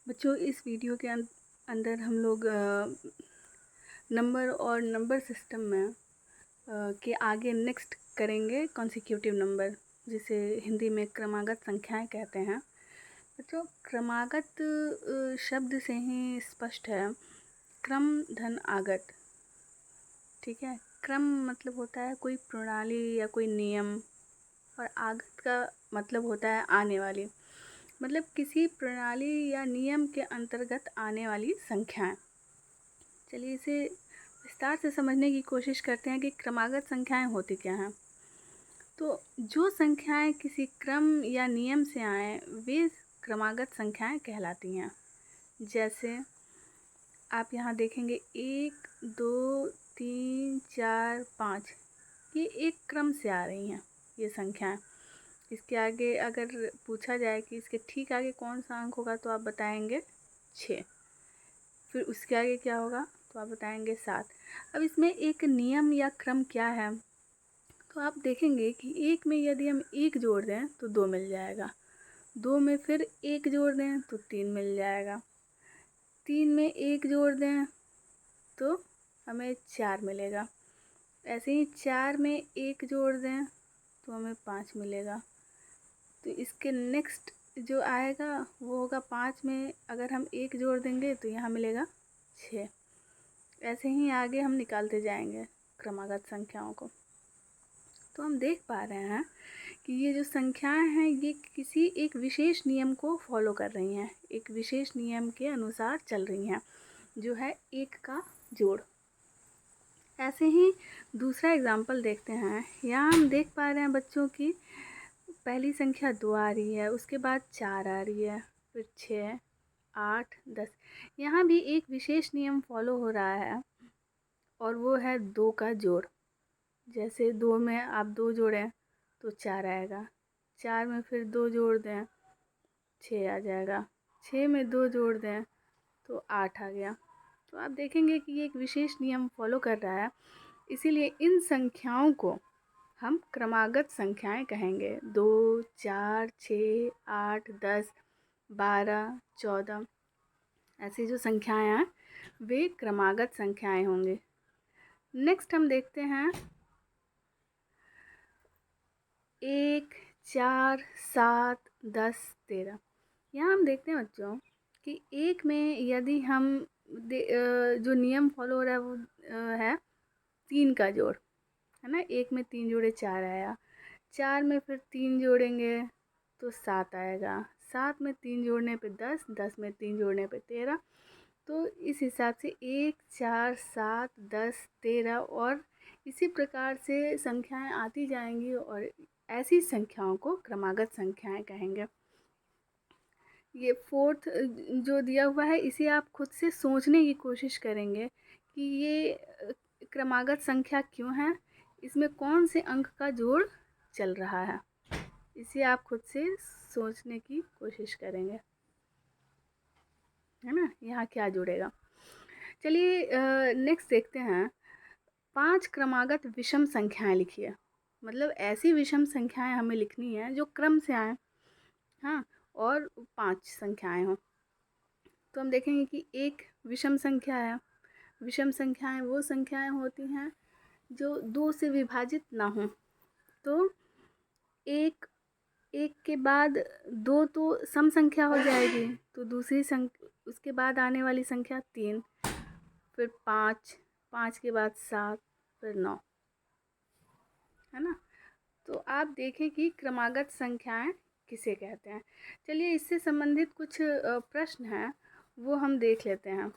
बच्चों, इस वीडियो के अंदर हम लोग नंबर और नंबर सिस्टम में के आगे नेक्स्ट करेंगे कॉन्सिक्यूटिव नंबर, जिसे हिंदी में क्रमागत संख्याएं कहते हैं। बच्चों, क्रमागत शब्द से ही स्पष्ट है क्रम धन आगत। ठीक है, क्रम मतलब होता है कोई प्रणाली या कोई नियम, और आगत का मतलब होता है आने वाली, मतलब किसी प्रणाली या नियम के अंतर्गत आने वाली संख्याएं। चलिए इसे विस्तार से समझने की कोशिश करते हैं कि क्रमागत संख्याएं होती क्या हैं। तो जो संख्याएं किसी क्रम या नियम से आएँ वे क्रमागत संख्याएं कहलाती हैं। जैसे आप यहाँ देखेंगे 1, 2, 3, 4, 5, ये एक क्रम से आ रही हैं ये संख्याएं। इसके आगे अगर पूछा जाए कि इसके ठीक आगे कौन सा अंक होगा तो आप बताएंगे 6। फिर उसके आगे क्या होगा तो आप बताएंगे 7। अब इसमें एक नियम या क्रम क्या है, तो आप देखेंगे कि 1 में यदि हम 1 जोड़ दें तो 2 मिल जाएगा, 2 में फिर 1 जोड़ दें तो 3 मिल जाएगा, 3 में 1 जोड़ दें तो हमें 4 मिलेगा, ऐसे ही 4 में 1 जोड़ दें तो हमें 5 मिलेगा। तो इसके नेक्स्ट जो आएगा वो होगा 5 में अगर हम 1 जोड़ देंगे तो यहाँ मिलेगा 6। ऐसे ही आगे हम निकालते जाएंगे क्रमागत संख्याओं को। तो हम देख पा रहे हैं कि ये जो संख्याएं हैं ये किसी एक विशेष नियम को फॉलो कर रही हैं, एक विशेष नियम के अनुसार चल रही हैं, जो है 1 का जोड़। ऐसे ही दूसरा एग्जाम्पल देखते हैं। यहाँ हम देख पा रहे हैं बच्चों की पहली संख्या 2 आ रही है, उसके बाद 4 आ रही है, फिर 6, 8, 10। यहाँ भी एक विशेष नियम फॉलो हो रहा है और वो है 2 का जोड़। जैसे 2 में आप 2 जोड़ें तो 4 आएगा, 4 में फिर 2 जोड़ दें 6 आ जाएगा, 6 में 2 जोड़ दें तो 8 आ गया। तो आप देखेंगे कि ये एक विशेष नियम फॉलो कर रहा है, इसीलिए इन संख्याओं को हम क्रमागत संख्याएं कहेंगे। 2, 4, 6, 8, 10, 12, 14 ऐसी जो संख्याएं हैं वे क्रमागत संख्याएं होंगी। नेक्स्ट हम देखते हैं 1, 4, 7, 10, 13। यहाँ हम देखते हैं बच्चों कि 1 में यदि हम जो नियम फॉलो हो रहा है वो है 3 का जोड़, है ना। 1 में 3 जोड़े 4 आया, 4 में फिर 3 जोड़ेंगे तो 7 आएगा, 7 में 3 जोड़ने पे 10, 10 में 3 जोड़ने पे 13। तो इस हिसाब से 1, 4, 7, 10, 13 और इसी प्रकार से संख्याएं आती जाएंगी और ऐसी संख्याओं को क्रमागत संख्याएं कहेंगे। ये फोर्थ जो दिया हुआ है इसे आप खुद से सोचने की कोशिश करेंगे कि ये क्रमागत संख्या क्यों है, इसमें कौन से अंक का जोड़ चल रहा है, इसे आप खुद से सोचने की कोशिश करेंगे, है ना। यहाँ क्या जुड़ेगा। चलिए नेक्स्ट देखते हैं। 5 क्रमागत विषम संख्याएं लिखिए। मतलब ऐसी विषम संख्याएं हमें लिखनी है जो क्रम से आए, हाँ, और 5 संख्याएं हों। तो हम देखेंगे कि एक विषम संख्या है। विषम संख्याएं वो संख्याएं होती हैं जो 2 से विभाजित ना हों। तो एक के बाद 2 तो सम संख्या हो जाएगी, तो दूसरी उसके बाद आने वाली संख्या 3, फिर 5, 5 के बाद 7, फिर 9, है ना। तो आप देखें कि क्रमागत संख्याएं किसे कहते हैं। चलिए इससे संबंधित कुछ प्रश्न हैं वो हम देख लेते हैं,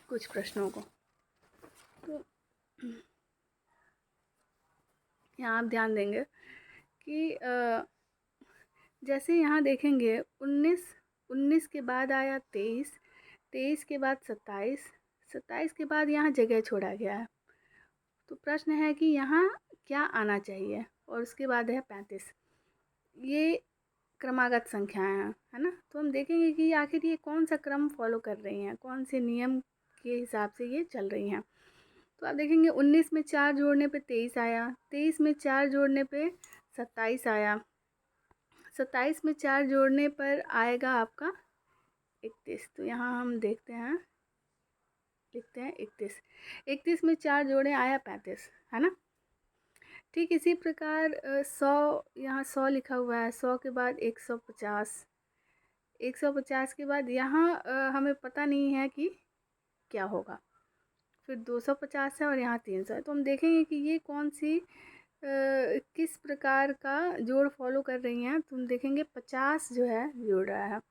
कुछ प्रश्नों को। तो यहाँ आप ध्यान देंगे कि जैसे यहाँ देखेंगे 19 के बाद आया 23, 23 के बाद 27, 27 के बाद यहाँ जगह छोड़ा गया है। तो प्रश्न है कि यहाँ क्या आना चाहिए, और उसके बाद है 35। ये क्रमागत संख्याएं हैं, है ना। तो हम देखेंगे कि आखिर ये कौन सा क्रम फॉलो कर रही हैं, कौन से नियम के हिसाब से ये चल रही हैं। तो आप देखेंगे 19 में 4 जोड़ने पे 23 आया, 23 में 4 जोड़ने पे 27 आया, 27 में 4 जोड़ने पर आएगा आपका 31। तो यहाँ हम देखते हैं, लिखते हैं 31। 31 में 4 जोड़े आया 35, है ना। ठीक इसी प्रकार 100, यहाँ 100 लिखा हुआ है, 100 के बाद 150, 150 के बाद यहाँ हमें पता नहीं है कि क्या होगा। फिर 250 है और यहाँ 300 है। तो हम देखेंगे कि ये कौन सी किस प्रकार का जोड़ फॉलो कर रही हैं। तो हम देखेंगे 50 जो है जोड़ रहा है,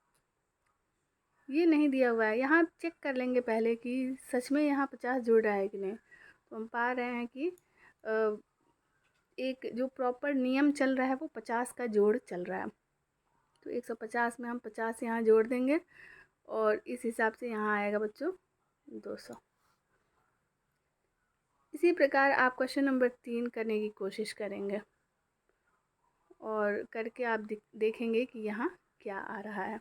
ये नहीं दिया हुआ है। यहाँ चेक कर लेंगे पहले कि सच में यहाँ 50 जोड़ रहा है कि नहीं। तो हम पा रहे हैं कि एक जो प्रॉपर नियम चल रहा है वो 50 का जोड़ चल रहा है। तो 150 में हम 50 यहाँ जोड़ देंगे और इस हिसाब से यहाँ आएगा बच्चों 200। इसी प्रकार आप क्वेश्चन नंबर 3 करने की कोशिश करेंगे और करके आप देखेंगे कि यहाँ क्या आ रहा है।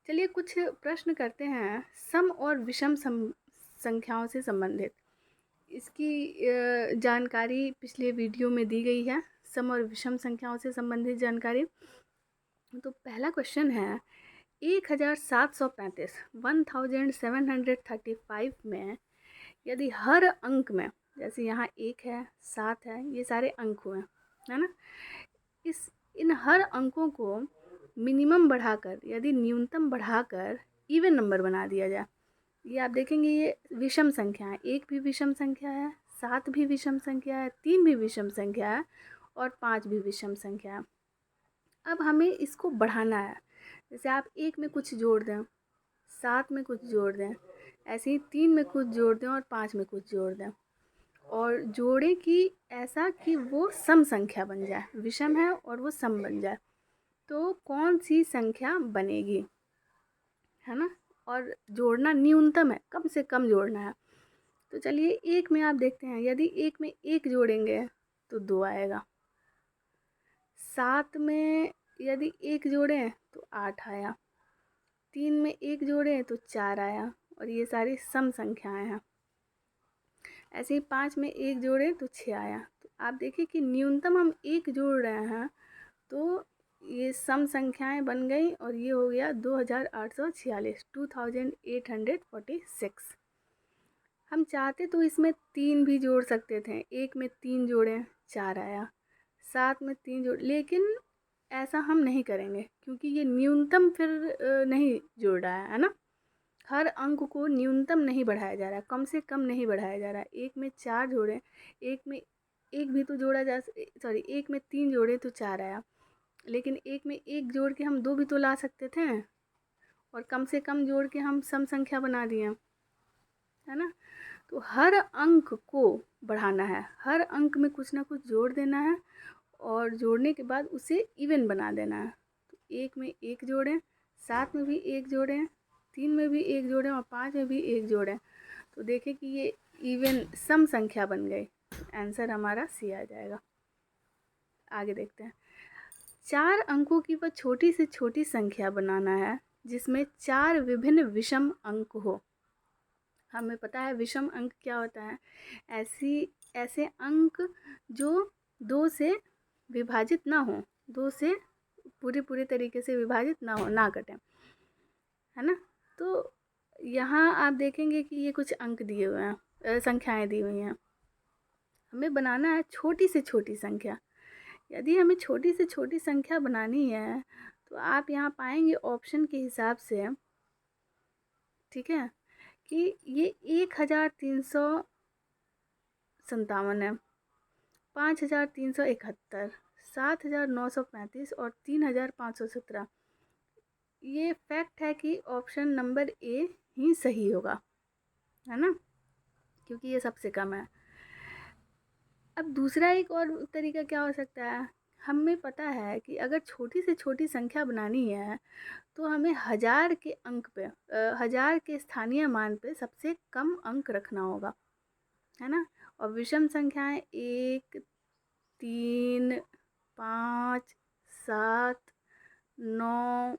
चलिए कुछ प्रश्न करते हैं सम और विषम संख्याओं से संबंधित। इसकी जानकारी पिछले वीडियो में दी गई है, सम और विषम संख्याओं से संबंधित जानकारी। तो पहला क्वेश्चन है 1735 1735 में यदि हर अंक में, जैसे यहाँ 1 है 7 है, ये सारे अंक हुए, है ना। इन हर अंकों को मिनिमम बढ़ाकर यदि न्यूनतम बढ़ाकर इवन नंबर बना दिया जाए। ये आप देखेंगे ये विषम संख्या है, 1 भी विषम संख्या है, 7 भी विषम संख्या है, 3 भी विषम संख्या है और 5 भी विषम संख्या है। अब हमें इसको बढ़ाना है। जैसे आप 1 में कुछ जोड़ दें, 7 में कुछ जोड़ दें, ऐसे ही 3 में कुछ जोड़ दें और 5 में कुछ जोड़ दें और जोड़ें कि ऐसा कि वो सम संख्या बन जाए, विषम है और वो सम बन जाए। तो कौन सी संख्या बनेगी, है ना। और जोड़ना न्यूनतम है, कम से कम जोड़ना है। तो चलिए 1 में आप देखते हैं, यदि 1 में 1 जोड़ेंगे तो 2 आएगा। 7 में यदि 1 जोड़ें तो 8 आया। 3 में 1 जोड़ें तो 4 आया और ये सारी सम संख्याएं हैं। ऐसे ही 5 में 1 जोड़ें तो 6 आया। तो आप देखिए कि न्यूनतम हम 1 जोड़ रहे हैं तो ये सम संख्याएं बन गई और ये हो गया 2846, 2846। हम चाहते तो इसमें 3 भी जोड़ सकते थे, 1 में 3 जोड़ें 4 आया, 7 में 3 जोड़, लेकिन ऐसा हम नहीं करेंगे क्योंकि ये न्यूनतम फिर नहीं जोड़ रहा है ना। हर अंक को न्यूनतम नहीं बढ़ाया जा रहा है, कम से कम नहीं बढ़ाया जा रहा है। 1 में 4 जोड़ें, 1 में 1 भी तो जोड़ा जा, सॉरी 1 में 3 जोड़े तो 4 आया, लेकिन 1 में 1 जोड़ के हम 2 भी तो ला सकते थे और कम से कम जोड़ के हम सम संख्या बना दिए, है ना। तो हर अंक को बढ़ाना है, हर अंक में कुछ ना कुछ जोड़ देना है और जोड़ने के बाद उसे इवन बना देना है। तो 1 में 1 जोड़ें, 7 में भी 1 जोड़ें, 3 में भी 1 जोड़ें और 5 में भी 1 जोड़ें, तो देखें कि ये इवन सम संख्या बन गई। आंसर हमारा सी आ जाएगा। आगे देखते हैं। 4 अंकों की वह छोटी से छोटी संख्या बनाना है जिसमें 4 विभिन्न विषम अंक हो। हमें पता है विषम अंक क्या होता है, ऐसे अंक जो 2 से विभाजित ना हो, 2 से पूरे तरीके से विभाजित ना हो, ना कटें, है ना। तो यहाँ आप देखेंगे कि ये कुछ अंक दिए हुए हैं, संख्याएं दी हुई हैं। हमें बनाना है छोटी से छोटी संख्या। यदि हमें छोटी से छोटी संख्या बनानी है तो आप यहाँ पाएंगे ऑप्शन के हिसाब से, ठीक है, कि ये 1357 है, 5371, 7935 और 3517। ये फैक्ट है कि ऑप्शन नंबर ए ही सही होगा, है ना, क्योंकि ये सबसे कम है। अब दूसरा एक और तरीका क्या हो सकता है, हमें पता है कि अगर छोटी से छोटी संख्या बनानी है तो हमें 1000 के अंक पे 1000 के स्थानीय मान पे सबसे कम अंक रखना होगा, है ना। और विषम संख्याएं 1, 3, 5, 7, 9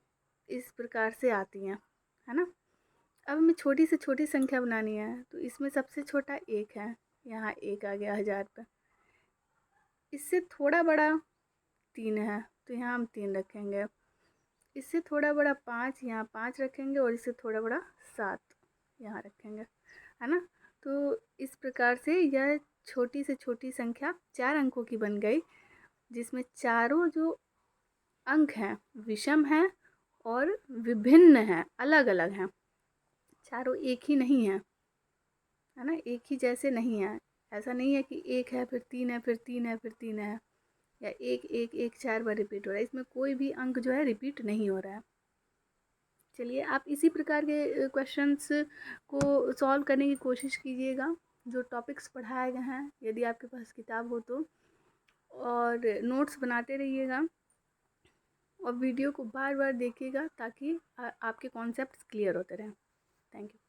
इस प्रकार से आती हैं, है ना। अब हमें छोटी से छोटी संख्या बनानी है तो इसमें सबसे छोटा 1 है, यहाँ 1 आ गया 1000 पे। इससे थोड़ा बड़ा 3 है तो यहाँ हम 3 रखेंगे। इससे थोड़ा बड़ा 5 यहाँ 5 रखेंगे और इससे थोड़ा बड़ा 7 यहाँ रखेंगे, है ना। तो इस प्रकार से यह छोटी से छोटी संख्या 4 अंकों की बन गई, जिसमें चारों जो अंक हैं विषम हैं और विभिन्न हैं, अलग अलग हैं। चारों एक ही नहीं है, है ना, एक ही जैसे नहीं है। ऐसा नहीं है कि एक है फिर 3 है फिर 3 है फिर 3 है, या एक एक एक 4 बार रिपीट हो रहा है। इसमें कोई भी अंक जो है रिपीट नहीं हो रहा है। चलिए आप इसी प्रकार के क्वेश्चंस को सॉल्व करने की कोशिश कीजिएगा, जो टॉपिक्स पढ़ाए गए हैं, यदि आपके पास किताब हो तो, और नोट्स बनाते रहिएगा और वीडियो को बार बार देखिएगा ताकि आपके कॉन्सेप्ट्स क्लियर होते रहें। Thank you.